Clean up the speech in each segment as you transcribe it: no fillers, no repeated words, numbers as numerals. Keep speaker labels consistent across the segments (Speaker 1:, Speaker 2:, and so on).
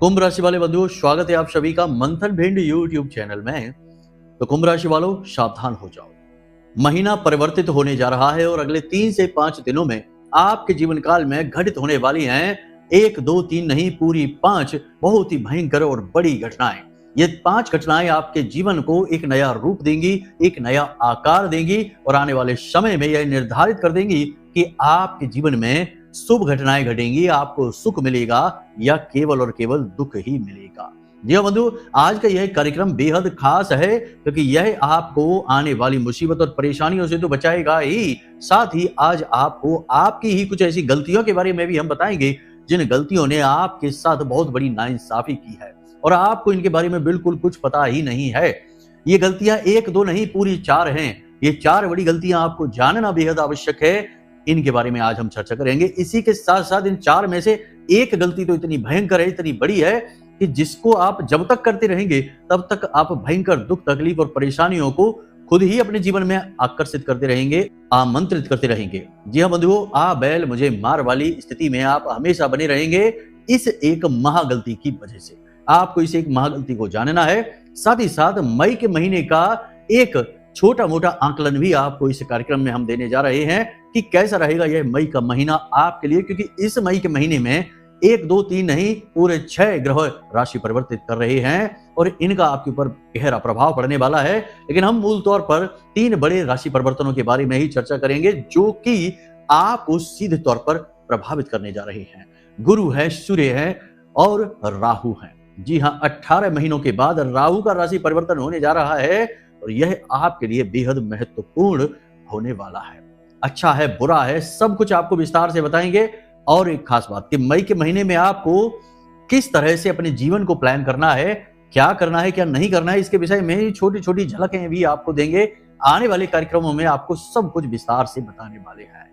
Speaker 1: कुंभ राशि वाले बंधुओं, स्वागत है आप सभी का मंथन भिंड यूट्यूब चैनल में। तो कुंभ राशि वालों, सावधान हो जाओ। महीना परिवर्तित होने जा रहा है और अगले 3 से 5 दिनों में आपके जीवन काल में घटित होने वाली हैं 1, 2, 3 नहीं, पूरी 5 बहुत ही भयंकर और बड़ी घटनाएं। ये 5 घटनाएं आपके जीवन को एक नया रूप देंगी, एक नया आकार देंगी और आने वाले समय में यह निर्धारित कर देंगी कि आपके जीवन में शुभ घटनाएं घटेंगी, आपको सुख मिलेगा या केवल और केवल दुख ही मिलेगा। जी हाँ बंधु, आज का यह कार्यक्रम बेहद खास है क्योंकि यह आपको आने वाली मुसीबत और परेशानियों से तो बचाएगा ही, साथ ही आज आपको आपकी ही कुछ ऐसी गलतियों के बारे में भी हम बताएंगे जिन गलतियों ने आपके साथ बहुत बड़ी नाइंसाफी की है और आपको इनके बारे में बिल्कुल कुछ पता ही नहीं है। ये गलतियां 1, 2 नहीं, पूरी 4 हैं। ये 4 बड़ी गलतियां आपको जानना बेहद आवश्यक है। इनके बारे में आज हम चर्चा करेंगे। इसी के साथ साथ इन 4 में से एक गलती तो इतनी भयंकर है, इतनी बड़ी है कि जिसको आप जब तक करते रहेंगे तब तक आप भयंकर दुख, तकलीफ और परेशानियों को खुद ही अपने जीवन में आकर्षित करते रहेंगे, आमंत्रित करते रहेंगे। जी हाँ बंधुओं, आ बैल मुझे मार वाली स्थिति में आप हमेशा बने रहेंगे इस एक महागलती की वजह से। आपको इस एक महागलती को जानना है। साथ ही साथ मई के महीने का एक छोटा मोटा आकलन भी आपको इस कार्यक्रम में हम देने जा रहे हैं कि कैसा रहेगा यह मई का महीना आपके लिए, क्योंकि इस मई के महीने में 1, 2, 3 नहीं, पूरे 6 ग्रह राशि परिवर्तित कर रहे हैं और इनका आपके ऊपर गहरा प्रभाव पड़ने वाला है। लेकिन हम मूल तौर पर 3 बड़े राशि परिवर्तनों के बारे में ही चर्चा करेंगे जो कि आपको सीधे तौर पर प्रभावित करने जा रहे हैं। गुरु है, सूर्य है और राहु है। जी हाँ, 18 महीनों के बाद राहु का राशि परिवर्तन होने जा रहा है और यह आपके लिए बेहद महत्वपूर्ण होने वाला है। अच्छा है, बुरा है, सब कुछ आपको विस्तार से बताएंगे। और एक खास बात कि मई के महीने में आपको किस तरह से अपने जीवन को प्लान करना है, क्या करना है, क्या नहीं करना है, इसके विषय में छोटी छोटी झलकें भी आपको देंगे। आने वाले कार्यक्रमों में आपको सब कुछ विस्तार से बताने वाले हैं।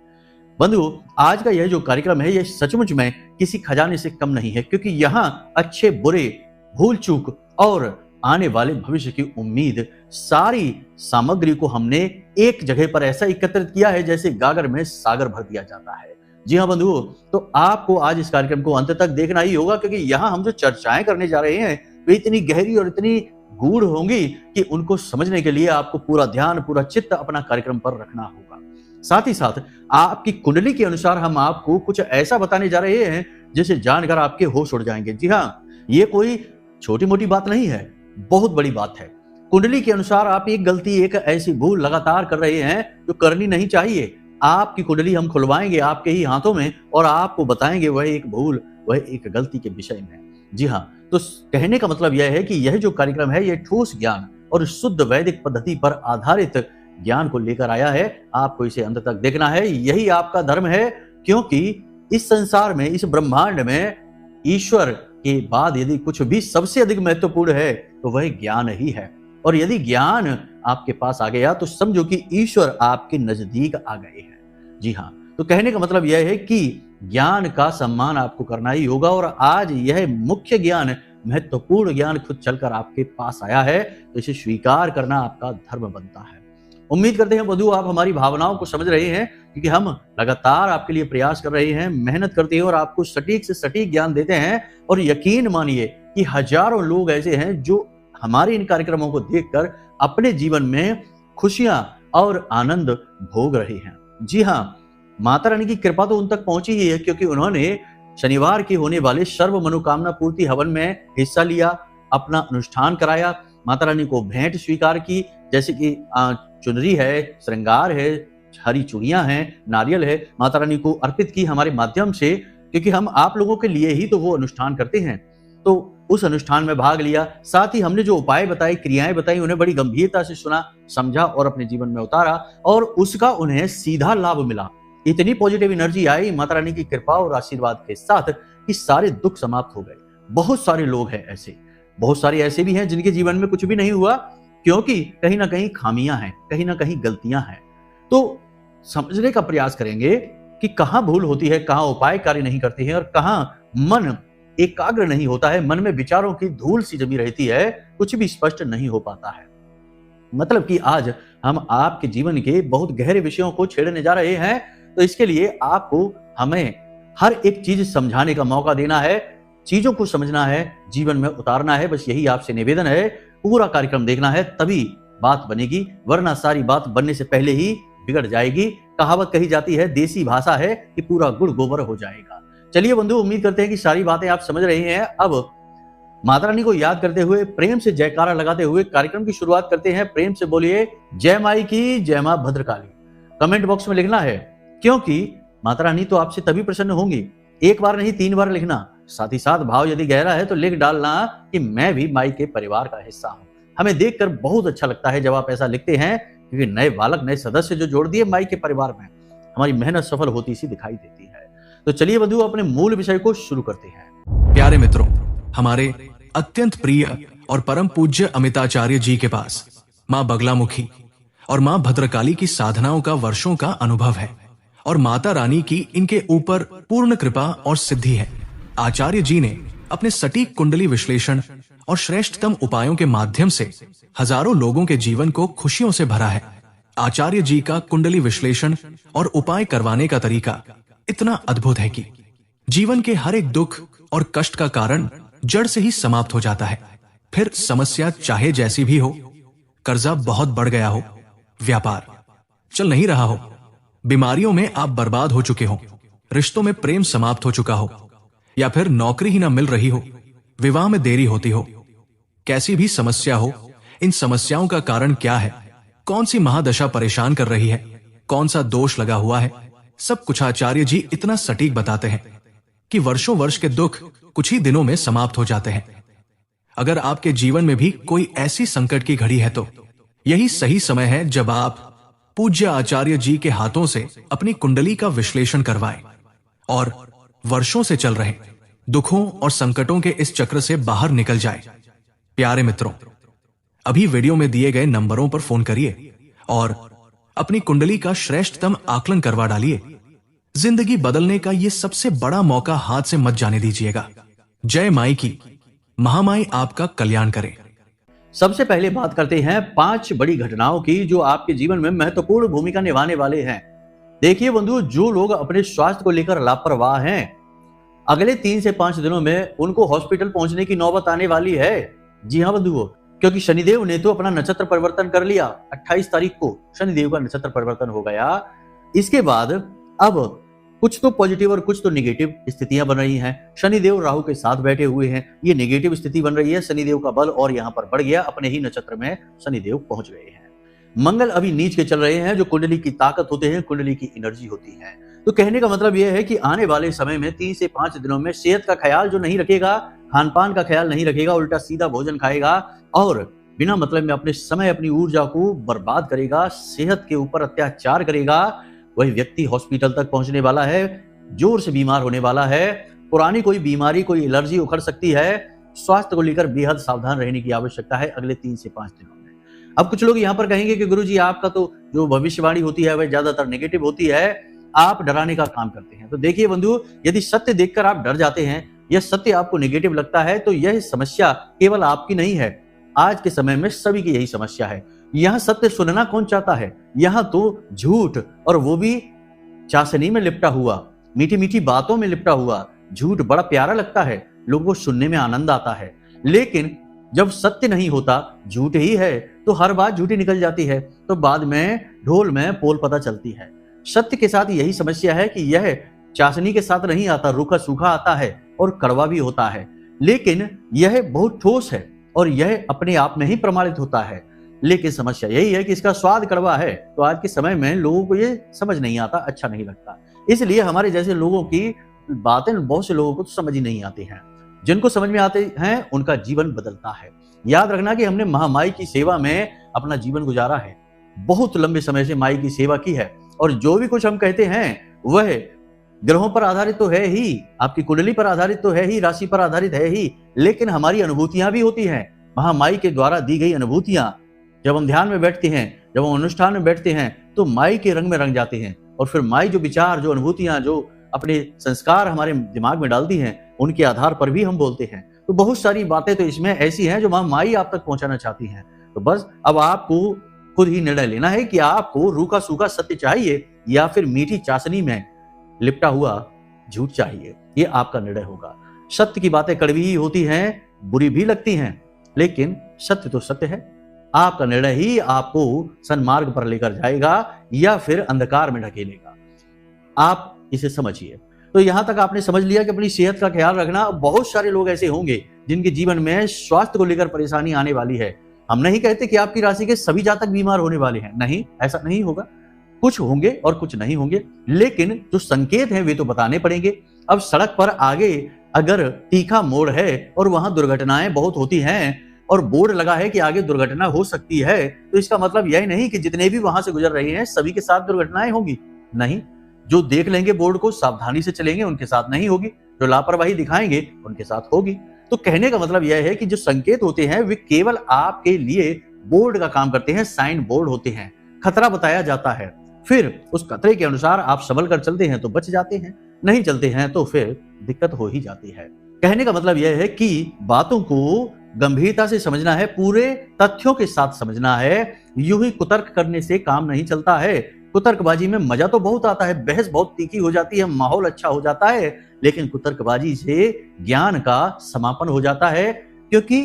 Speaker 1: बंधु, आज का यह जो कार्यक्रम है यह सचमुच में किसी खजाने से कम नहीं है, क्योंकि यहाँ अच्छे बुरे, भूल चूक और आने वाले भविष्य की उम्मीद, सारी सामग्री को हमने एक जगह पर ऐसा एकत्रित किया है जैसे गागर में सागर भर दिया जाता है। जी हाँ बंधुओं, तो आपको आज इस कार्यक्रम को अंत तक देखना ही होगा, क्योंकि यहाँ हम जो चर्चाएं करने जा रहे हैं वे इतनी गहरी और इतनी गूढ़ होंगी कि उनको समझने के लिए आपको पूरा ध्यान, पूरा चित्त अपना कार्यक्रम पर रखना होगा। साथ ही साथ आपकी कुंडली के अनुसार हम आपको कुछ ऐसा बताने जा रहे हैं जिसे जानकर आपके होश उड़ जाएंगे। जी हाँ, ये कोई छोटी मोटी बात नहीं है, बहुत बड़ी बात है। कुंडली के अनुसार आप एक गलती, एक ऐसी भूल लगातार कर रहे हैं जो करनी नहीं चाहिए। आपकी कुंडली हम खुलवाएंगे आपके ही हाथों में और आपको बताएंगे वह एक भूल, वह एक गलती के विषय में। जी हाँ, तो कहने का मतलब यह है कि यह जो कार्यक्रम है यह ठोस ज्ञान और शुद्ध वैदिक पद्धति पर आधारित ज्ञान को लेकर आया है। आपको इसे अंत तक देखना है, यही आपका धर्म है, क्योंकि इस संसार में, इस ब्रह्मांड में ईश्वर के बाद यदि कुछ भी सबसे अधिक महत्वपूर्ण है तो वह ज्ञान ही है। और यदि ज्ञान आपके पास आ गया तो समझो कि ईश्वर आपके नजदीक आ गए हैं। जी हाँ, तो कहने का मतलब यह है कि ज्ञान का सम्मान आपको करना ही होगा और आज यह मुख्य ज्ञान, महत्वपूर्ण ज्ञान खुद चलकर आपके पास आया है, तो इसे स्वीकार करना आपका धर्म बनता है। उम्मीद करते हैं बंधु आप हमारी भावनाओं को समझ रहे हैं, क्योंकि हम लगातार आपके लिए प्रयास कर रहे हैं, मेहनत करते हैं और आपको सटीक से सटीक ज्ञान देते हैं। और यकीन मानिए कि हजारों लोग ऐसे हैं जो हमारे इन कार्यक्रमों को देखकर अपने जीवन में खुशियां और आनंद भोग रहे हैं। जी हाँ, माता रानी की कृपा तो उन तक पहुंची ही है, क्योंकि उन्होंने शनिवार के होने वाले सर्व मनोकामना पूर्ति हवन में हिस्सा लिया, अपना अनुष्ठान कराया, माता रानी को भेंट स्वीकार की, जैसे कि चुनरी है, श्रृंगार है, हरी चूड़ियां हैं, नारियल है, माता रानी को अर्पित की हमारे माध्यम से, क्योंकि हम आप लोगों के लिए ही तो वो अनुष्ठान करते हैं। तो उस अनुष्ठान में भाग लिया, साथ ही हमने जो उपाय बताए, क्रियाएं बताई, उन्हें बड़ी गंभीरता से सुना, समझा और अपने जीवन में उतारा और उसका उन्हें सीधा लाभ मिला। इतनी पॉजिटिव एनर्जी आई माता रानी की कृपा और आशीर्वाद के साथ कि सारे दुख समाप्त हो गए। बहुत सारे लोग हैं ऐसे, बहुत सारे ऐसे भी हैं जिनके जीवन में कुछ भी नहीं हुआ, क्योंकि कहीं ना कहीं खामियां हैं, कहीं ना कहीं गलतियां हैं। तो समझने का प्रयास करेंगे कि कहां भूल होती है, कहां उपाय कार्य नहीं करते हैं और कहां मन एकाग्र नहीं होता है, मन में विचारों की धूल सी जमी रहती है, कुछ भी स्पष्ट नहीं हो पाता है। मतलब कि आज हम आपके जीवन के बहुत गहरे विषयों को छेड़ने जा रहे हैं, तो इसके लिए आपको हमें हर एक चीज समझाने का मौका देना है। चीजों को समझना है, जीवन में उतारना है। बस यही आपसे निवेदन है, पूरा कार्यक्रम देखना है, तभी बात बनेगी, वरना सारी बात बनने से पहले ही बिगड़ जाएगी। कहावत कही जाती है, देसी भाषा है कि पूरा गुड़ गोबर हो जाएगा। चलिए बंधु, उम्मीद करते हैं कि सारी बातें आप समझ रहे हैं। अब माता रानी को याद करते हुए, प्रेम से जयकारा लगाते हुए कार्यक्रम की शुरुआत करते हैं। प्रेम से बोलिए जय माई की, जय मां भद्रकाली। कमेंट बॉक्स में लिखना है, क्योंकि माता रानी तो आपसे तभी प्रसन्न होंगी। एक बार नहीं, 3 बार लिखना। साथ ही साथ भाव यदि गहरा है तो लिख डालना कि मैं भी माई के परिवार का हिस्सा हूं। हमें देखकर बहुत अच्छा लगता है जब आप ऐसा लिखते हैं, क्योंकि नए बालक, नए सदस्य जो जोड़ दिए माई के परिवार में, हमारी मेहनत सफल होती सी दिखाई देती है। तो चलिए बंधु, अपने मूल विषय को शुरू करते हैं।
Speaker 2: प्यारे मित्रों, हमारे अत्यंत प्रिय और परम पूज्य अमिताचार्य जी के पास मां बगलामुखी और मां भद्रकाली की साधनाओं का वर्षों का अनुभव है और माता रानी की इनके ऊपर पूर्ण कृपा और सिद्धि है। आचार्य जी ने अपने सटीक कुंडली विश्लेषण और श्रेष्ठतम उपायों के माध्यम से हजारों लोगों के जीवन को खुशियों से भरा है। आचार्य जी का कुंडली विश्लेषण और उपाय करवाने का तरीका इतना अद्भुत है कि जीवन के हर एक दुख और कष्ट का कारण जड़ से ही समाप्त हो जाता है। फिर समस्या चाहे जैसी भी हो, कर्जा बहुत बढ़ गया हो, व्यापार चल नहीं रहा हो, बीमारियों में आप बर्बाद हो चुके हो, रिश्तों में प्रेम समाप्त हो चुका हो, या फिर नौकरी ही ना मिल रही हो, विवाह में देरी होती हो, कैसी भी समस्या हो, इन समस्याओं का कारण क्या है, कौन सी महादशा परेशान कर रही है, कौन सा दोष लगा हुआ है, सब कुछ आचार्य जी इतना सटीक बताते हैं कि वर्षों वर्ष के दुख कुछ ही दिनों में समाप्त हो जाते हैं। अगर आपके जीवन में भी कोई ऐसी संकट की घड़ी है तो यही सही समय है जब आप पूज्य आचार्य जी के हाथों से अपनी कुंडली का विश्लेषण करवाएं और वर्षों से चल रहे दुखों और संकटों के इस चक्र से बाहर निकल जाए। प्यारे मित्रों, अभी वीडियो में दिए गए नंबरों पर फोन करिए और अपनी कुंडली का श्रेष्ठतम आकलन करवा डालिए। जिंदगी बदलने का ये सबसे बड़ा मौका हाथ से मत जाने दीजिएगा। जय माई की, महामाई आपका कल्याण करे।
Speaker 1: सबसे पहले बात करते हैं 5 बड़ी घटनाओं की जो आपके जीवन में महत्वपूर्ण भूमिका निभाने वाले हैं। देखिए बंधु, जो लोग अपने स्वास्थ्य को लेकर लापरवाह हैं, अगले 3 से 5 दिनों में उनको हॉस्पिटल पहुंचने की नौबत आने वाली है। जी हाँ बंधुओं, क्योंकि शनिदेव ने तो अपना नक्षत्र परिवर्तन कर लिया। 28 तारीख को शनिदेव का नक्षत्र परिवर्तन हो गया। इसके बाद अब कुछ तो पॉजिटिव और कुछ तो नेगेटिव स्थितियां बन रही हैं। शनिदेव राहु के साथ बैठे हुए हैं, ये नेगेटिव स्थिति बन रही है। शनिदेव का बल और यहाँ पर बढ़ गया, अपने ही नक्षत्र में शनिदेव पहुंच गए हैं। मंगल अभी नीच के चल रहे हैं, जो कुंडली की ताकत होते हैं, कुंडली की एनर्जी होती है। तो कहने का मतलब यह है कि आने वाले समय में 3 से 5 दिनों में सेहत का ख्याल जो नहीं रखेगा, खान पान का ख्याल नहीं रखेगा, उल्टा सीधा भोजन खाएगा और बिना मतलब में अपने समय, अपनी ऊर्जा को बर्बाद करेगा, सेहत के ऊपर अत्याचार करेगा, वही व्यक्ति हॉस्पिटल तक पहुंचने वाला है, जोर से बीमार होने वाला है। पुरानी कोई बीमारी, कोई एलर्जी उखड़ सकती है। स्वास्थ्य को लेकर बेहद सावधान रहने की आवश्यकता है अगले 3 से 5 दिनों में। अब कुछ लोग यहाँ पर कहेंगे कि गुरुजी, आपका तो जो भविष्यवाणी होती है वह ज्यादातर नेगेटिव होती है, आप डराने का काम करते हैं। तो देखिए बंधु, यदि सत्य देखकर आप डर जाते हैं या सत्य आपको नेगेटिव लगता है तो यह समस्या केवल आपकी नहीं है, आज के समय में सभी की यही समस्या है। यहाँ सत्य सुनना कौन चाहता है? यहाँ तो झूठ, और वो भी चाशनी में लिपटा हुआ, मीठी मीठी बातों में लिपटा हुआ झूठ बड़ा प्यारा लगता है, लोगों को सुनने में आनंद आता है। लेकिन जब सत्य नहीं होता, झूठ ही है, तो हर बात झूठी निकल जाती है, तो बाद में ढोल में पोल पता चलती है। सत्य के साथ यही समस्या है कि यह चाशनी के साथ नहीं आता, रूखा सूखा आता है और कड़वा भी होता है, लेकिन यह बहुत ठोस है और यह अपने आप में ही प्रमाणित होता है। लेकिन समस्या यही है कि इसका स्वाद कड़वा है, तो आज के समय में लोगों को ये समझ नहीं आता, अच्छा नहीं लगता। इसलिए हमारे जैसे लोगों की बातें बहुत से लोगों को तो समझ ही नहीं आती हैं। जिनको समझ में आते हैं उनका जीवन बदलता है। याद रखना कि हमने महामाई की सेवा में अपना जीवन गुजारा है, बहुत लंबे समय से माई की सेवा की है, और जो भी कुछ हम कहते हैं वह ग्रहों पर आधारित तो है ही, आपकी कुंडली पर आधारित तो है ही, राशि पर आधारित है ही, लेकिन हमारी अनुभूतियां भी होती हैं। महामाई के द्वारा दी गई अनुभूतियां, जब हम ध्यान में बैठते हैं, जब हम अनुष्ठान में बैठते हैं, तो माई के रंग में रंग जाते हैं, और फिर माई जो विचार, जो अनुभूतियां, जो अपने संस्कार हमारे दिमाग में डालती हैं, उनके आधार पर भी हम बोलते हैं। तो बहुत सारी बातें तो इसमें ऐसी हैं जो माई आप तक पहुंचाना चाहती हैं। तो बस अब आपको खुद ही निर्णय लेना है कि आपको रूखा सूखा सत्य चाहिए या फिर मीठी चाशनी में लिपटा हुआ झूठ चाहिए। ये आपका निर्णय होगा। सत्य की बातें कड़वी ही होती हैं, बुरी भी लगती हैं, लेकिन सत्य तो सत्य है। आपका निर्णय ही आपको सन्मार्ग पर लेकर जाएगा या फिर अंधकार में ढकेलेगा। आप इसे समझिए। तो यहां तक आपने समझ लिया कि अपनी सेहत का ख्याल रखना। बहुत सारे लोग ऐसे होंगे जिनके जीवन में स्वास्थ्य को लेकर परेशानी आने वाली है। हम नहीं कहते कि आपकी राशि के सभी जातक बीमार होने वाले हैं, नहीं, ऐसा नहीं होगा। कुछ होंगे और कुछ नहीं होंगे, लेकिन जो संकेत हैं वे तो बताने पड़ेंगे। अब सड़क पर आगे अगर तीखा मोड़ है और वहां दुर्घटनाएं बहुत होती हैं और बोर्ड लगा है कि आगे दुर्घटना हो सकती है, तो इसका मतलब यह नहीं कि जितने भी वहां से गुजर रहे हैं सभी के साथ दुर्घटनाएं होंगी। नहीं, जो देख लेंगे बोर्ड को, सावधानी से चलेंगे, उनके साथ नहीं होगी। जो लापरवाही दिखाएंगे उनके साथ होगी। तो कहने का मतलब यह है कि जो संकेत होते हैं वे केवल आपके लिए बोर्ड का काम करते हैं, साइन बोर्ड होते हैं। खतरा बताया जाता है, फिर उस खतरे के अनुसार आप संभल कर चलते हैं तो बच जाते हैं, नहीं चलते हैं तो फिर दिक्कत हो ही जाती है। कहने का मतलब यह है कि बातों को गंभीरता से समझना है, पूरे तथ्यों के साथ समझना है। यूं ही कुतर्क करने से काम नहीं चलता है। कुतर्कबाजी में मजा तो बहुत आता है, बहस बहुत तीखी हो जाती है, माहौल अच्छा हो जाता है, लेकिन कुतर्कबाजी से ज्ञान का समापन हो जाता है, क्योंकि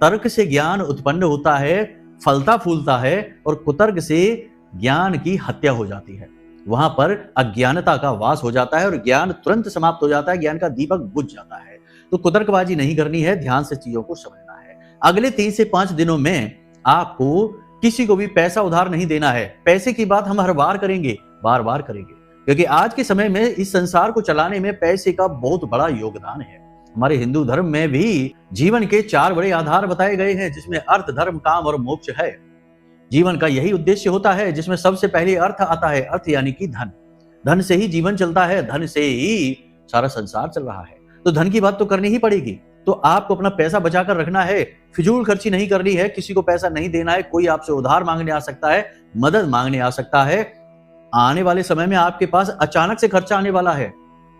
Speaker 1: तर्क से ज्ञान उत्पन्न होता है, फलता फूलता है, और कुतर्क से ज्ञान की हत्या हो जाती है। वहां पर अज्ञानता का वास हो जाता है और ज्ञान तुरंत समाप्त हो जाता है, ज्ञान का दीपक बुझ जाता है। तो कुतर्कबाजी नहीं करनी है, ध्यान से चीजों को समझना है। अगले 3 से 5 दिनों में आपको किसी को भी पैसा उधार नहीं देना है। पैसे की बात हम हर बार करेंगे, बार बार करेंगे, क्योंकि आज के समय में इस संसार को चलाने में पैसे का बहुत बड़ा योगदान है। हमारे हिंदू धर्म में भी जीवन के 4 बड़े आधार बताए गए हैं, जिसमें अर्थ, धर्म, काम और मोक्ष है। जीवन का यही उद्देश्य होता है, जिसमें सबसे पहले अर्थ आता है। अर्थ यानी कि धन। धन से ही जीवन चलता है, धन से ही सारा संसार चल रहा है। तो धन की बात तो करनी ही पड़ेगी। तो आपको अपना पैसा बचाकर रखना है, फिजूल खर्ची नहीं करनी है, किसी को पैसा नहीं देना है। कोई आपसे उधार मांगने आ सकता है, मदद मांगने आ सकता है। आने वाले समय में आपके पास अचानक से खर्चा आने वाला है,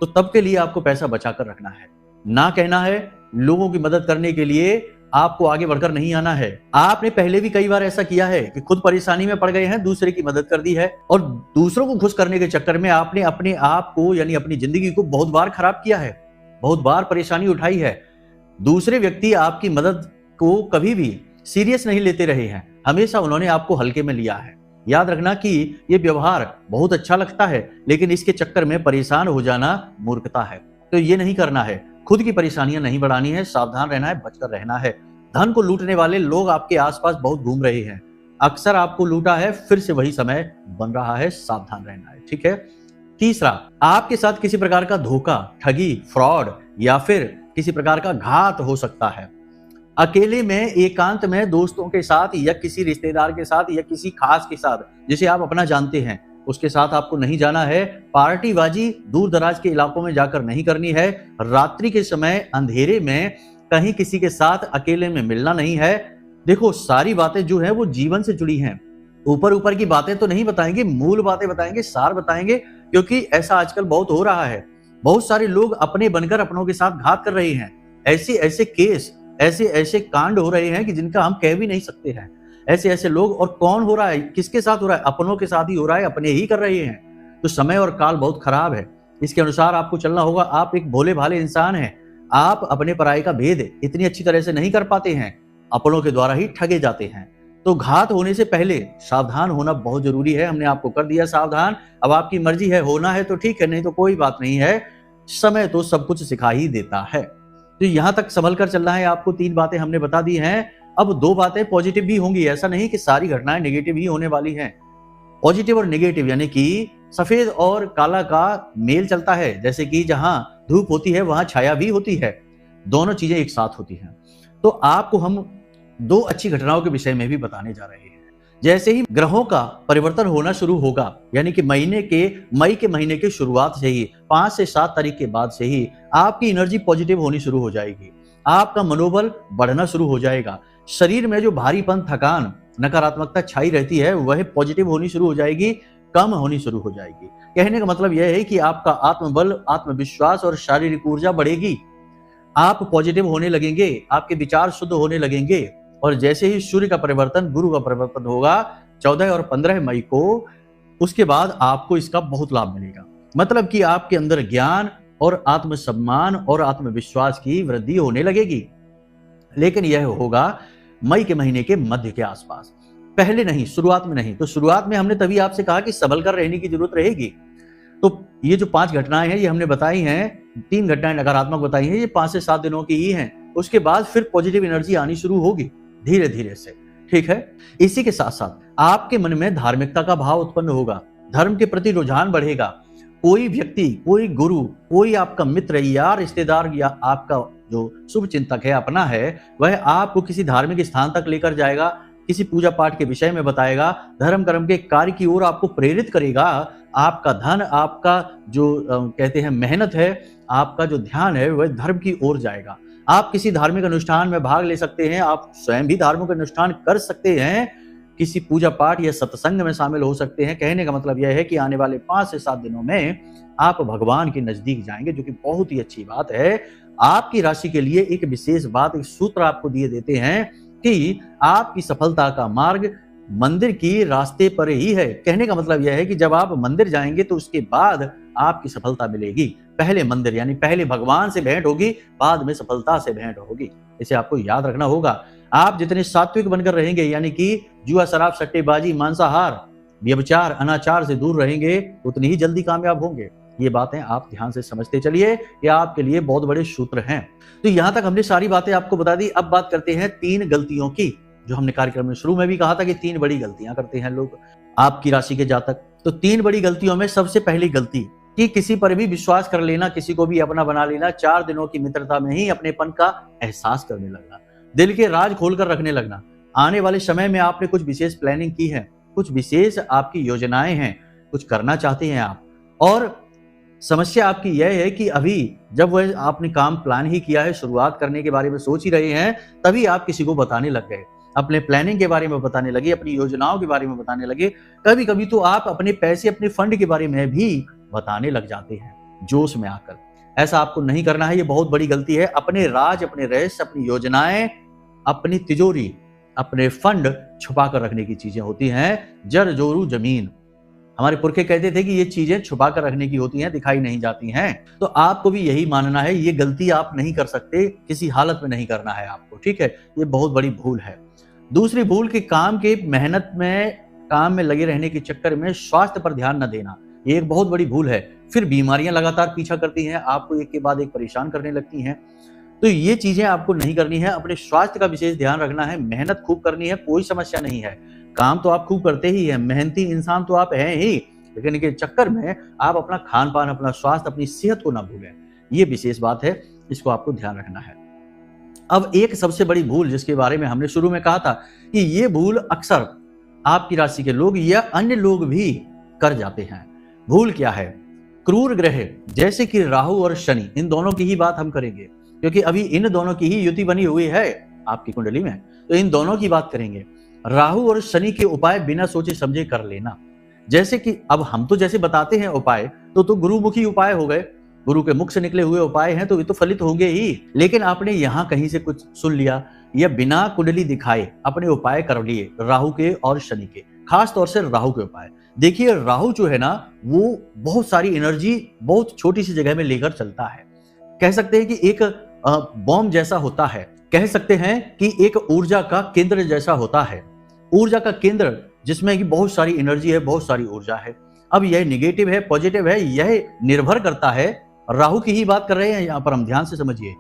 Speaker 1: तो तब के लिए आपको पैसा बचाकर रखना है। ना कहना है लोगों की मदद करने के लिए आपको आगे बढ़कर नहीं आना है। आपने पहले भी कई बार ऐसा किया है कि खुद परेशानी में पड़ गए हैं, दूसरे की मदद कर दी है, और दूसरों को खुश करने के चक्कर में आपने अपने आप को यानी अपनी जिंदगी को बहुत बार खराब किया है, बहुत बार परेशानी उठाई है। दूसरे व्यक्ति आपकी मदद को कभी भी सीरियस नहीं लेते रहे हैं, हमेशा उन्होंने आपको हल्के में लिया है। याद रखना कि ये व्यवहार बहुत अच्छा लगता है, लेकिन इसके चक्कर में परेशान हो जाना मूर्खता है। तो ये नहीं करना है, खुद की परेशानियां नहीं बढ़ानी है, सावधान रहना है, बचकर रहना है। धन को लूटने वाले लोग आपके आसपास बहुत घूम रहे हैं, अक्सर आपको लूटा है, फिर से वही समय बन रहा है, सावधान रहना है। ठीक है। तीसरा, आपके साथ किसी प्रकार का धोखा, ठगी, फ्रॉड या फिर किसी प्रकार का घात हो सकता है। अकेले में, एकांत में, दोस्तों के साथ या किसी रिश्तेदार के साथ या किसी खास के साथ जिसे आप अपना जानते हैं, उसके साथ आपको नहीं जाना है। पार्टीबाजी दूर दराज के इलाकों में जाकर नहीं करनी है। रात्रि के समय अंधेरे में कहीं किसी के साथ अकेले में मिलना नहीं है। देखो, सारी बातें जो है वो जीवन से जुड़ी हैं। ऊपर ऊपर की बातें तो नहीं बताएंगे, मूल बातें बताएंगे, सार बताएंगे, क्योंकि ऐसा आजकल बहुत हो रहा है। बहुत सारे लोग अपने बनकर अपनों के साथ घात कर रहे हैं। ऐसे ऐसे केस, ऐसे ऐसे कांड हो रहे हैं कि जिनका हम कह भी नहीं सकते हैं। ऐसे ऐसे लोग, और कौन हो रहा है, किसके साथ हो रहा है? अपनों के साथ ही हो रहा है, अपने ही कर रहे हैं। तो समय और काल बहुत खराब है, इसके अनुसार आपको चलना होगा। आप एक भोले भाले इंसान हैं, आप अपने पराये का भेद इतनी अच्छी तरह से नहीं कर पाते हैं, अपनों के द्वारा ही ठगे जाते हैं। तो घात होने से पहले सावधान होना बहुत जरूरी है। हमने आपको कर दिया सावधान, अब आपकी मर्जी है, होना है तो ठीक है, नहीं तो कोई बात नहीं है। समय तो सब कुछ सिखा ही देता है। तो यहां तक संभल कर चलना है आपको। 3 बातें हमने बता दी हैं। अब 2 बातें पॉजिटिव भी होंगी, ऐसा नहीं कि सारी घटनाएं नेगेटिव ही होने वाली हैं। पॉजिटिव और नेगेटिव यानी कि सफेद और काला का मेल चलता है, जैसे कि जहां धूप होती है वहां छाया भी होती है, दोनों चीजें एक साथ होती हैं। तो आपको हम 2 अच्छी घटनाओं के विषय में भी बताने जा रहे हैं। जैसे ही ग्रहों का परिवर्तन होना शुरू होगा, यानी कि मई के महीने की शुरुआत से ही 5 से 7 तारीख के बाद से ही आपकी एनर्जी पॉजिटिव होनी शुरू हो जाएगी। आपका मनोबल बढ़ना शुरू हो जाएगा। शरीर में जो भारीपन, थकान, नकारात्मकता छाई रहती है वह पॉजिटिव होनी शुरू हो जाएगी, कम होनी शुरू हो जाएगी। कहने का मतलब यह है कि आपका आत्मबल, आत्मविश्वास और शारीरिक ऊर्जा बढ़ेगी। आप पॉजिटिव होने लगेंगे, आपके विचार शुद्ध होने लगेंगे। और जैसे ही सूर्य का परिवर्तन, गुरु का परिवर्तन होगा 14 और 15 मई को, उसके बाद आपको इसका बहुत लाभ मिलेगा। मतलब कि आपके अंदर ज्ञान, और आत्मसम्मान और आत्मविश्वास की वृद्धि होने लगेगी। लेकिन यह होगा मई के महीने के मध्य के आसपास, पहले नहीं, शुरुआत में नहीं। तो शुरुआत में हमने तभी आपसे कहा कि संभल कर रहने की जरूरत रहेगी। तो ये जो 5 घटनाएं हैं ये हमने बताई हैं, 3 घटनाएं नकारात्मक बताई हैं, ये 5 से 7 दिनों की ही हैं। उसके बाद फिर पॉजिटिव एनर्जी आनी शुरू होगी धीरे धीरे से, ठीक है। इसी के साथ साथ आपके मन में धार्मिकता का भाव उत्पन्न होगा, धर्म के प्रति रुझान बढ़ेगा। कोई व्यक्ति, कोई गुरु, कोई आपका मित्र या रिश्तेदार या आपका जो शुभ चिंतक है, अपना है, वह आपको किसी धार्मिक स्थान तक लेकर जाएगा, किसी पूजा पाठ के विषय में बताएगा, धर्म कर्म के कार्य की ओर आपको प्रेरित करेगा। आपका धन, आपका जो कहते हैं मेहनत है, आपका जो ध्यान है वह धर्म की ओर जाएगा। आप किसी धार्मिक अनुष्ठान में भाग ले सकते हैं, आप स्वयं भी धार्मिक अनुष्ठान कर सकते हैं, किसी पूजा पाठ या सत्संग में शामिल हो सकते हैं। कहने का मतलब यह है कि आने वाले 5 से 7 दिनों में आप भगवान के नजदीक जाएंगे, जो कि बहुत ही अच्छी बात है। आपकी राशि के लिए एक विशेष बात, एक सूत्र आपको दिए देते हैं कि आपकी सफलता का मार्ग मंदिर की रास्ते पर ही है। कहने का मतलब यह है कि जब आप मंदिर जाएंगे तो उसके बाद आपकी सफलता मिलेगी। पहले मंदिर यानी पहले भगवान से भेंट होगी, बाद में सफलता से भेंट होगी। इसे आपको याद रखना होगा। आप जितने सात्विक बनकर रहेंगे, यानी कि जुआ, शराब, सट्टेबाजी, मांसाहार, व्यभिचार, अनाचार से दूर रहेंगे, उतनी ही जल्दी कामयाब होंगे। ये बातें आप ध्यान से समझते चलिए, ये आपके लिए बहुत बड़े सूत्र हैं। तो यहां तक हमने सारी बातें आपको बता दी। अब बात करते हैं 3 गलतियों की, जो हमने कार्यक्रम में शुरू में भी कहा था कि 3 बड़ी गलतियां करते हैं लोग, आपकी राशि के जातक। तो 3 बड़ी गलतियों में सबसे पहली गलती कि किसी पर भी विश्वास कर लेना, किसी को भी अपना बना लेना, 4 दिनों की मित्रता में ही अपनेपन का एहसास करने लगना, दिल के राज खोलकर रखने लगना। आने वाले समय में आपने कुछ विशेष प्लानिंग की है, कुछ विशेष आपकी योजनाएं हैं, कुछ करना चाहते हैं आप, और समस्या आपकी यह है कि अभी जब वह आपने काम प्लान ही किया है, शुरुआत करने के बारे में सोच ही रहे हैं, तभी आप किसी को बताने लग गए, अपने प्लानिंग के बारे में बताने लगे, अपनी योजनाओं के बारे में बताने लगे। कभी कभी तो आप अपने पैसे, अपने फंड के बारे में भी बताने लग जाते हैं जोश में आकर। ऐसा आपको नहीं करना है, ये बहुत बड़ी गलती है। अपने राज, अपने रहस्य, अपनी योजनाएं, अपनी तिजोरी, अपने फंड छुपा कर रखने की चीजें होती हैं। जर जोरू जमीन, हमारे पुरखे कहते थे कि ये चीजें छुपा कर रखने की होती हैं, दिखाई नहीं जाती हैं। तो आपको भी यही मानना है, ये गलती आप नहीं कर सकते, किसी हालत में नहीं करना है आपको, ठीक है। ये बहुत बड़ी भूल है। दूसरी भूल कि काम के मेहनत में, काम में लगे रहने के चक्कर में स्वास्थ्य पर ध्यान न देना, ये एक बहुत बड़ी भूल है। फिर बीमारियां लगातार पीछा करती हैं, आपको एक के बाद एक परेशान करने लगती हैं। तो ये चीजें आपको नहीं करनी है। अपने स्वास्थ्य का विशेष ध्यान रखना है, मेहनत खूब करनी है, कोई समस्या नहीं है। काम तो आप खूब करते ही हैं, मेहनती इंसान तो आप हैं ही, लेकिन इनके चक्कर में आप अपना खान पान, अपना स्वास्थ्य, अपनी सेहत को ना भूलें। ये विशेष बात है, इसको आपको ध्यान रखना है। अब एक सबसे बड़ी भूल जिसके बारे में हमने शुरू में कहा था कि ये भूल अक्सर आपकी राशि के लोग या अन्य लोग भी कर जाते हैं। भूल क्या है? क्रूर ग्रह जैसे कि राहु और शनि, इन दोनों की ही बात हम करेंगे, क्योंकि अभी इन दोनों की ही युति बनी हुई है आपकी कुंडली में, तो इन दोनों की बात करेंगे। राहु और शनि के उपाय बिना सोचे समझे कर लेना। जैसे कि अब हम तो जैसे बताते हैं उपाय, तो गुरुमुखी उपाय हो गए, गुरु के मुख से निकले हुए उपाय हैं, तो ये तो फलित होंगे ही। लेकिन आपने यहां कहीं से कुछ सुन लिया या बिना कुंडली दिखाए अपने उपाय कर लिए राहु के और शनि के, खास तौर से राहु के उपाय। देखिए, राहु जो है ना, वो बहुत सारी एनर्जी बहुत छोटी सी जगह में लेकर चलता है। कह सकते हैं कि एक बॉम्ब जैसा होता है, कह सकते हैं कि एक ऊर्जा का केंद्र जैसा होता है। ऊर्जा का केंद्र जिसमें कि बहुत सारी एनर्जी है, बहुत सारी ऊर्जा है। अब यह निगेटिव है, पॉजिटिव है, यह निर्भर करता है। राहु की ही बात कर रहे हैं यहां पर हम, ध्यान से समझिए।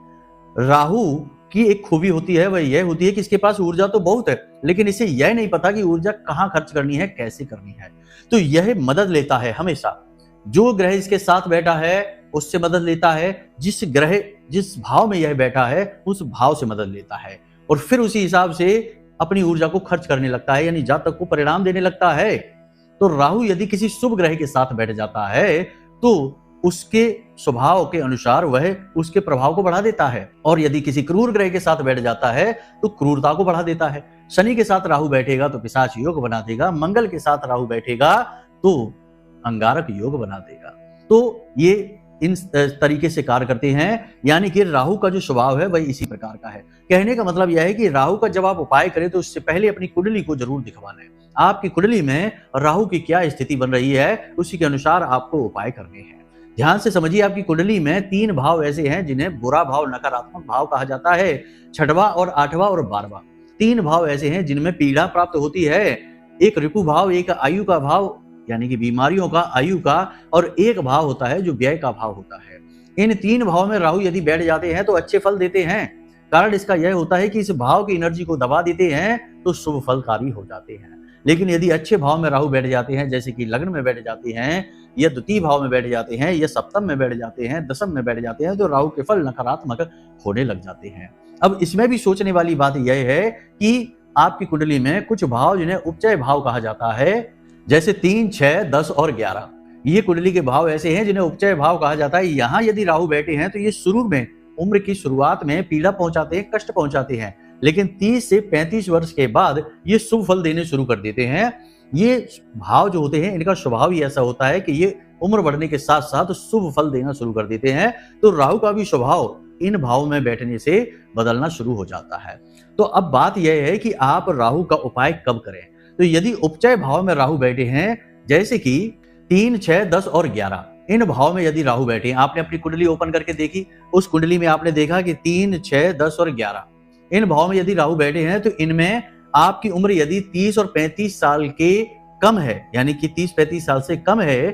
Speaker 1: राहु की एक खूबी होती है, वह यह होती है कि इसके पास ऊर्जा तो बहुत है, लेकिन इसे यह नहीं पता कि ऊर्जा कहां खर्च करनी है, कैसे करनी है। तो यह मदद लेता है हमेशा, जो ग्रह इसके साथ बैठा है उससे मदद लेता है, जिस ग्रह जिस भाव में यह बैठा है उस भाव से मदद लेता है, और फिर उसी हिसाब से अपनी ऊर्जा को खर्च करने लगता है, यानी जातक को परिणाम देने लगता है। तो राहु यदि किसी शुभ ग्रह के साथ बैठ जाता है तो उसके स्वभाव के अनुसार वह उसके प्रभाव को बढ़ा देता है, और यदि किसी क्रूर ग्रह के साथ बैठ जाता है तो क्रूरता को बढ़ा देता है। शनि के साथ राहु बैठेगा तो पिशाच योग बना देगा, मंगल के साथ राहु बैठेगा तो अंगारक योग बना देगा। तो ये इन तरीके से कार्य करते हैं, यानी कि राहु का जो स्वभाव है वही इसी प्रकार का है। कहने का मतलब यह है कि राहु का जब आप उपाय करें तो उससे पहले अपनी कुंडली को जरूर दिखवा लें। आपकी कुंडली में राहु की क्या स्थिति बन रही है, उसी के अनुसार आपको उपाय करने हैं। ध्यान से समझिए, आपकी कुंडली में 3 भाव ऐसे हैं जिन्हें बुरा भाव, नकारात्मक भाव कहा जाता है। 6वां और 8वां और 12वां 3 भाव ऐसे हैं जिनमें पीड़ा प्राप्त होती है। एक ऋतु भाव, एक आयु का भाव यानी कि बीमारियों का, आयु का, और एक भाव होता है जो व्यय का भाव होता है। इन 3 भाव में राहु यदि बैठ जाते हैं तो अच्छे फल देते हैं। कारण इसका यह होता है कि इस भाव की एनर्जी को दबा देते हैं तो शुभ फलकारी हो जाते हैं। लेकिन यदि अच्छे भाव में राहु बैठ जाते हैं, जैसे कि लग्न में बैठ जाते हैं, या द्वितीय भाव में बैठ जाते हैं, या सप्तम में बैठ जाते हैं, दशम में बैठ जाते हैं, तो राहु के फल नकारात्मक होने लग जाते हैं। अब इसमें भी सोचने वाली बात यह है कि आपकी कुंडली में कुछ भाव जिन्हें उपचय भाव कहा जाता है, जैसे 3, 6, 10 और 11, ये कुंडली के भाव ऐसे हैं जिन्हें उपचय भाव कहा जाता है। यहाँ यदि राहु बैठे हैं तो ये शुरू में, उम्र की शुरुआत में पीड़ा पहुंचाते हैं, कष्ट पहुंचाते हैं, लेकिन 30 से 35 वर्ष के बाद ये शुभ फल देने शुरू कर देते हैं। ये भाव जो होते हैं इनका स्वभाव ही ऐसा होता है कि ये उम्र बढ़ने के साथ साथ शुभ फल देना शुरू कर देते हैं। तो राहु का भी स्वभाव इन भाव में बैठने से बदलना शुरू हो जाता है। तो अब बात यह है कि आप राहु का उपाय कब करें। तो यदि उपचय भाव में राहु बैठे हैं, जैसे कि 3, 6, 10 और 11, इन भाव में यदि राहु बैठे हैं, आपने अपनी कुंडली ओपन करके देखी, उस कुंडली में आपने देखा कि 3, 6, 10 और 11 इन भाव में यदि राहु बैठे हैं, तो इनमें आपकी उम्र यदि 30 और 35 साल के कम है, यानी कि 30-35 साल से कम है,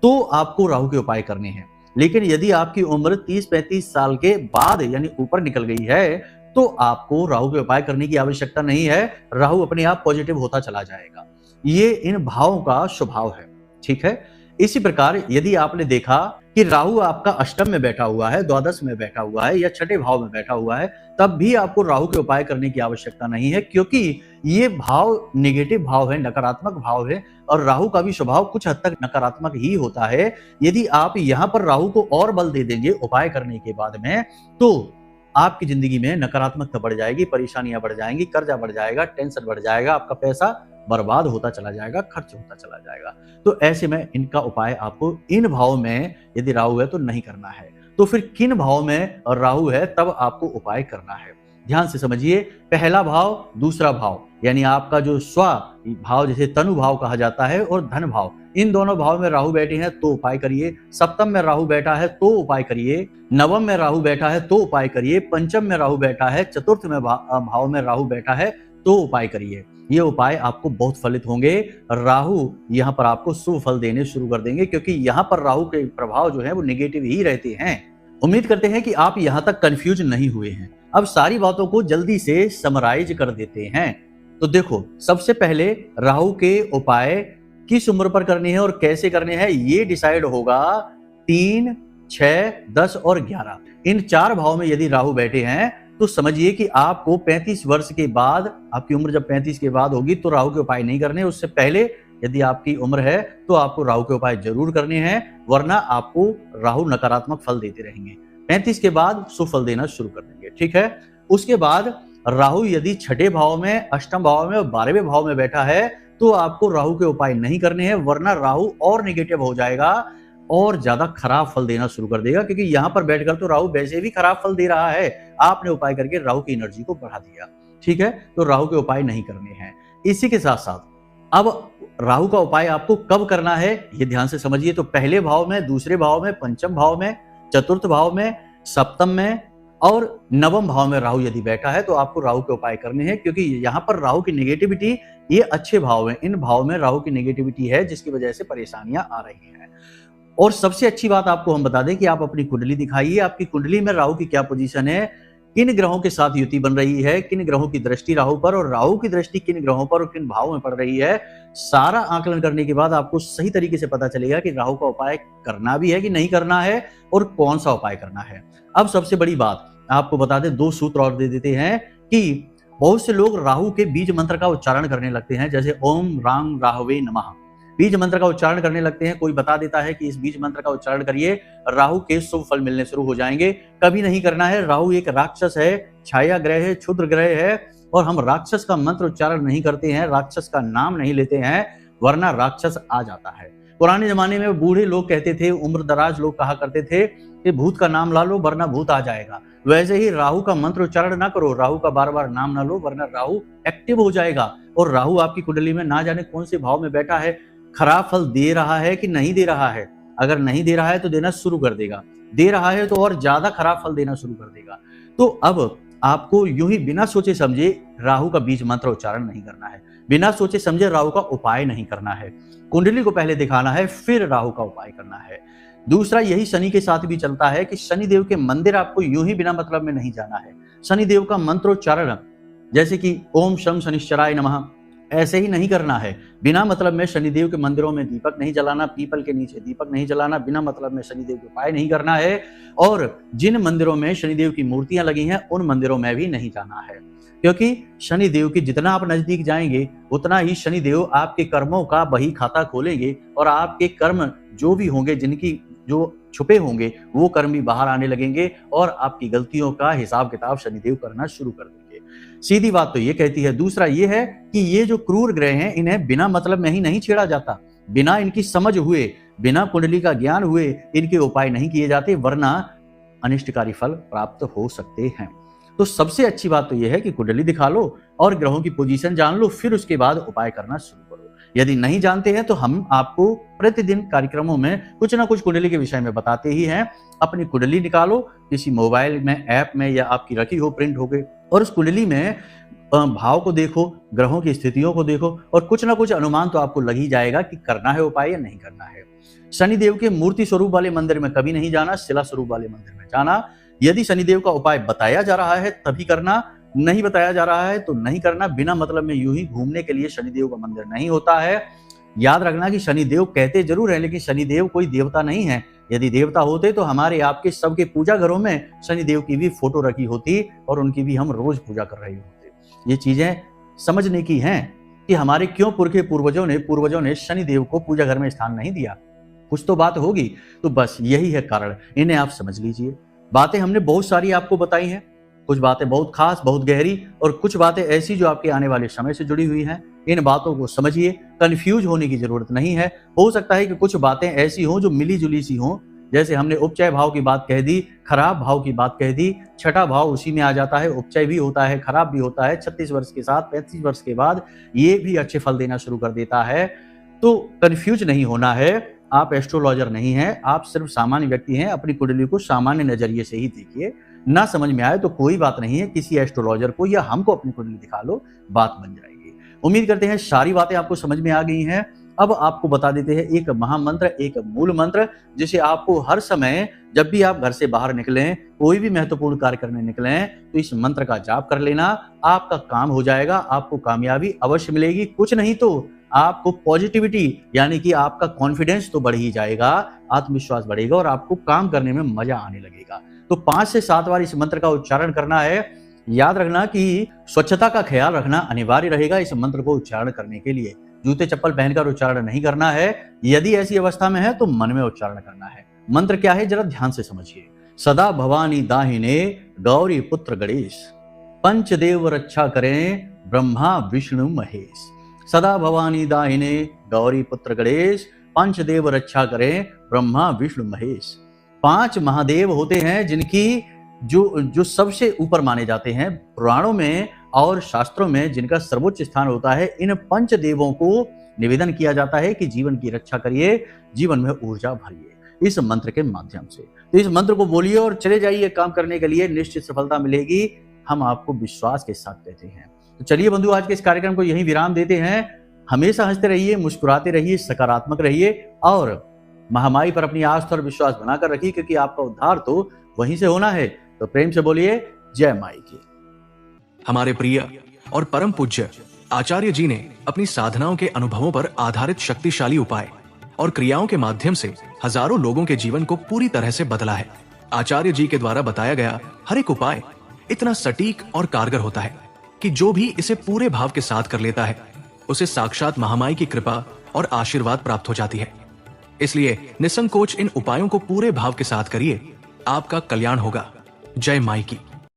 Speaker 1: तो आपको राहु के उपाय करने हैं। लेकिन यदि आपकी उम्र 30-35 साल के बाद यानी ऊपर निकल गई है, तो आपको राहु के उपाय करने की आवश्यकता नहीं है। राहु अपने आप पॉजिटिव होता चला जाएगा। ये इन भावों का स्वभाव है, ठीक है। इसी प्रकार यदि आपने देखा कि राहु आपका अष्टम में बैठा हुआ है, द्वादश में बैठा हुआ है, या छठे भाव में बैठा हुआ है, तब भी आपको राहु के उपाय करने की आवश्यकता नहीं है, क्योंकि ये भाव नेगेटिव भाव है, नकारात्मक भाव है, और राहु का भी स्वभाव कुछ हद तक नकारात्मक ही होता है। यदि आप यहाँ पर राहु को और बल दे देंगे उपाय करने के बाद में, तो आपकी जिंदगी में नकारात्मकता बढ़ जाएगी, परेशानियां बढ़ जाएंगी, कर्जा बढ़ जाएगा, टेंशन बढ़ जाएगा, आपका पैसा बर्बाद होता चला जाएगा, खर्च होता चला जाएगा। तो ऐसे में इनका उपाय आपको इन भाव में यदि राहु है तो नहीं करना है। तो फिर किन भाव में राहु है तब आपको उपाय करना है। ध्यान से समझिए, पहला भाव, दूसरा भाव, यानी आपका जो स्व भाव जिसे तनु भाव कहा जाता है, और धन भाव, इन दोनों भाव में राहु बैठे हैं तो उपाय करिए। सप्तम में राहु बैठा है तो उपाय करिए। नवम में राहु बैठा है तो उपाय करिए। पंचम में राहु बैठा है, चतुर्थ में भाव में राहु बैठा है तो उपाय करिए। ये उपाय आपको बहुत फलित होंगे। राहु यहाँ पर आपको शुभ फल देने शुरू कर देंगे, क्योंकि यहाँ पर राहु के प्रभाव जो है वो नेगेटिव ही रहते हैं। उम्मीद करते हैं कि आप यहाँ तक कंफ्यूज नहीं हुए हैं। अब सारी बातों को जल्दी से समराइज कर देते हैं। तो देखो, सबसे पहले राहु के उपाय किस उम्र पर करने हैं और कैसे करने हैं, ये डिसाइड होगा 3, 6, 10 और 11 इन 4 भाव में यदि राहु बैठे हैं, तो समझिए कि आपको 35 वर्ष के बाद, आपकी उम्र जब 35 के बाद होगी, तो राहु के उपाय नहीं करने। उससे पहले यदि आपकी उम्र है तो आपको राहु के उपाय जरूर करने हैं, वरना आपको राहु नकारात्मक फल देते रहेंगे। 35 के बाद शुभ फल देना शुरू कर देंगे, ठीक है। उसके बाद राहु यदि छठे भाव में, अष्टम भाव में और 12वें भाव में बैठा है, तो आपको राहु के उपाय नहीं करने हैं, वरना राहु और नेगेटिव हो जाएगा और ज्यादा खराब फल देना शुरू कर देगा। क्योंकि यहाँ पर बैठकर तो राहु वैसे भी खराब फल दे रहा है, आपने उपाय करके राहु की एनर्जी को बढ़ा दिया, ठीक है। तो राहु के उपाय नहीं करने हैं। इसी के साथ साथ अब राहु का उपाय आपको कब करना है ये ध्यान से समझिए। तो पहले भाव में, दूसरे भाव में, पंचम भाव में, चतुर्थ भाव में, सप्तम में और नवम भाव में राहु यदि बैठा है, तो आपको राहु के उपाय करने हैं। क्योंकि यहाँ पर राहु की नेगेटिविटी, ये अच्छे भाव है, इन भाव में राहु की नेगेटिविटी है, जिसकी वजह से परेशानियां आ रही हैं। और सबसे अच्छी बात आपको हम बता दें कि आप अपनी कुंडली दिखाइए, आपकी कुंडली में राहु की क्या पोजीशन है, किन ग्रहों के साथ युति बन रही है, किन ग्रहों की दृष्टि राहु पर, और राहु की दृष्टि किन ग्रहों पर और किन भाव में पड़ रही है। सारा आकलन करने के बाद आपको सही तरीके से पता चलेगा कि राहु का उपाय करना भी है कि नहीं करना है, और कौन सा उपाय करना है। अब सबसे बड़ी बात आपको बता दें, 2 सूत्र और दे देते हैं कि बहुत से लोग राहु के बीज मंत्र का उच्चारण करने लगते हैं, जैसे ओम राम राहवे नमः, बीज मंत्र का उच्चारण करने लगते हैं। कोई बता देता है कि इस बीज मंत्र का उच्चारण करिए, राहु के शुभ फल मिलने शुरू हो जाएंगे। कभी नहीं करना है। राहु एक राक्षस है, छाया ग्रह है, क्षुद्र ग्रह है, और हम राक्षस का मंत्र उच्चारण नहीं करते हैं, राक्षस का नाम नहीं लेते हैं, वरना राक्षस आ जाता है। पुराने जमाने में बूढ़े लोग कहते थे, उम्र दराज लोग कहा करते थे कि भूत का नाम ला लो वरना भूत आ जाएगा। वैसे ही राहु का मंत्र उच्चारण ना करो, राहु का बार बार नाम ना लो, वरना राहु एक्टिव हो जाएगा। और राहु आपकी कुंडली में ना जाने कौन से भाव में बैठा है, खराब फल दे रहा है कि नहीं दे रहा है, अगर नहीं दे रहा है तो देना शुरू कर देगा, दे रहा है तो और ज्यादा खराब फल देना शुरू कर देगा। तो अब आपको यूं ही बिना सोचे समझे राहु का बीज मंत्र उच्चारण नहीं करना है, बिना सोचे समझे राहु का उपाय नहीं करना है। कुंडली को पहले दिखाना है, फिर राहु का उपाय करना है। दूसरा, यही शनि के साथ भी चलता है कि शनिदेव के मंदिर आपको यूं ही बिना मतलब में नहीं जाना है। शनिदेव का मंत्रोच्चारण जैसे कि ओम शं शनिश्चराय नमः ऐसे ही नहीं करना है। बिना मतलब में शनिदेव के मंदिरों में दीपक नहीं जलाना, पीपल के नीचे दीपक नहीं जलाना, बिना मतलब में शनिदेव के उपाय नहीं करना है। और जिन मंदिरों में शनिदेव की मूर्तियां लगी हैं उन मंदिरों में भी नहीं जाना है, क्योंकि शनिदेव के जितना आप नजदीक जाएंगे उतना ही शनिदेव आपके कर्मों का बही खाता खोलेंगे और आपके कर्म जो भी होंगे, जिनकी जो छुपे होंगे, वो कर्म भी बाहर आने लगेंगे और आपकी गलतियों का हिसाब किताब शनिदेव करना शुरू कर देंगे। सीधी बात तो ये कहती है। दूसरा ये है कि ये जो क्रूर ग्रह हैं इन्हें बिना मतलब में ही नहीं छेड़ा जाता, बिना इनकी समझ हुए, बिना कुंडली का ज्ञान हुए इनके उपाय नहीं किए जाते, वरना अनिष्टकारी फल प्राप्त हो सकते हैं। तो सबसे अच्छी बात तो यह है कि कुंडली दिखा लो और ग्रहों की पोजीशन जान लो, फिर उसके बाद उपाय करना शुरू करो। यदि नहीं जानते हैं तो हम आपको प्रतिदिन कार्यक्रमों में कुछ ना कुछ कुंडली के विषय में बताते ही हैं। अपनी कुंडली निकालो, किसी मोबाइल में, ऐप में या आपकी रखी हो, प्रिंट हो गई, और उस कुंडली में भाव को देखो, ग्रहों की स्थितियों को देखो और कुछ ना कुछ अनुमान तो आपको लग ही जाएगा कि करना है उपाय या नहीं करना है। शनिदेव के मूर्ति स्वरूप वाले मंदिर में कभी नहीं जाना, शिला स्वरूप वाले मंदिर में जाना। यदि शनिदेव का उपाय बताया जा रहा है तभी करना, नहीं बताया जा रहा है तो नहीं करना। बिना मतलब में यूं ही घूमने के लिए शनिदेव का मंदिर नहीं होता है। याद रखना कि शनिदेव कहते जरूर है, लेकिन शनिदेव कोई देवता नहीं है। यदि देवता होते तो हमारे आपके सबके पूजा घरों में शनिदेव की भी फोटो रखी होती और उनकी भी हम रोज पूजा कर रहे होते। ये चीजें समझने की हैं कि हमारे क्यों पूर्वजों ने शनिदेव को पूजा घर में स्थान नहीं दिया। कुछ तो बात होगी, तो बस यही है कारण, इन्हें आप समझ लीजिए। बातें हमने बहुत सारी आपको बताई हैं, कुछ बातें बहुत खास, बहुत गहरी, और कुछ बातें ऐसी जो आपके आने वाले समय से जुड़ी हुई हैं। इन बातों को समझिए, कंफ्यूज होने की जरूरत नहीं है। हो सकता है कि कुछ बातें ऐसी हों जो मिली जुली सी हों, जैसे हमने उपचय भाव की बात कह दी, खराब भाव की बात कह दी, छठा भाव उसी में आ जाता है, उपचय भी होता है, खराब भी होता है। 36 वर्ष के साथ 35 वर्ष के बाद ये भी अच्छे फल देना शुरू कर देता है। तो कंफ्यूज नहीं होना है। आप एस्ट्रोलॉजर नहीं हैं, आप सिर्फ सामान्य व्यक्ति हैं। अपनी कुंडली को सामान्य नजरिए से ही देखिए। ना समझ में आए तो कोई बात नहीं है, किसी एस्ट्रोलॉजर को या हमको अपनी कुंडली दिखा लो, बात बन जाएगी। उम्मीद करते हैं सारी बातें आपको समझ में आ गई हैं। अब आपको बता देते हैं एक महामंत्र, एक मूल मंत्र, जिसे आपको हर समय जब भी आप घर से बाहर निकलें, कोई भी महत्वपूर्ण कार्य करने निकलें, तो इस मंत्र का जाप कर लेना। आपका काम हो जाएगा, आपको कामयाबी अवश्य मिलेगी। कुछ नहीं तो आपको पॉजिटिविटी यानी कि आपका कॉन्फिडेंस तो बढ़ ही जाएगा, आत्मविश्वास बढ़ेगा और आपको काम करने में मजा आने लगेगा। तो 5 से 7 बार इस मंत्र का उच्चारण करना है। याद रखना कि स्वच्छता का ख्याल रखना अनिवार्य रहेगा इस मंत्र को उच्चारण करने के लिए। जूते चप्पल पहनकर उच्चारण नहीं करना है। यदि ऐसी अवस्था में है तो मन में उच्चारण करना है। मंत्र क्या है जरा ध्यान से समझिए। सदा भवानी दाहिने गौरी पुत्र गणेश, पंचदेव रक्षा करें ब्रह्मा विष्णु महेश। सदा भवानी दाहिने गौरी पुत्र गणेश, पंचदेव रक्षा करें ब्रह्मा विष्णु महेश। 5 महादेव होते हैं जिनकी जो सबसे ऊपर माने जाते हैं पुराणों में और शास्त्रों में, जिनका सर्वोच्च स्थान होता है। इन पंचदेवों को निवेदन किया जाता है कि जीवन की रक्षा करिए, जीवन में ऊर्जा भरिए इस मंत्र के माध्यम से। तो इस मंत्र को बोलिए और चले जाइए काम करने के लिए, निश्चित सफलता मिलेगी, हम आपको विश्वास के साथ कहते हैं। तो चलिए बंधु, आज के इस कार्यक्रम को यहीं विराम देते हैं। हमेशा हंसते रहिए, मुस्कुराते रहिए, सकारात्मक रहिए और महामारी पर अपनी आस्था और विश्वास बनाकर रखिए, क्योंकि आपका उद्धार तो वहीं से होना है। तो प्रेम से बोलिए जय माई की।
Speaker 2: हमारे प्रिय और परम पूज्य आचार्य जी ने अपनी साधनाओं के अनुभवों पर आधारित शक्तिशाली उपाय और क्रियाओं के माध्यम से हजारों लोगों के जीवन को पूरी तरह से बदला है। आचार्य जी के द्वारा बताया गया हर एक उपाय इतना सटीक और कारगर होता है कि जो भी इसे पूरे भाव के साथ कर लेता है उसे साक्षात महामाई की कृपा और आशीर्वाद प्राप्त हो जाती है। इसलिए निसंकोच इन उपायों को पूरे भाव के साथ करिए, आपका कल्याण होगा। जय माई की।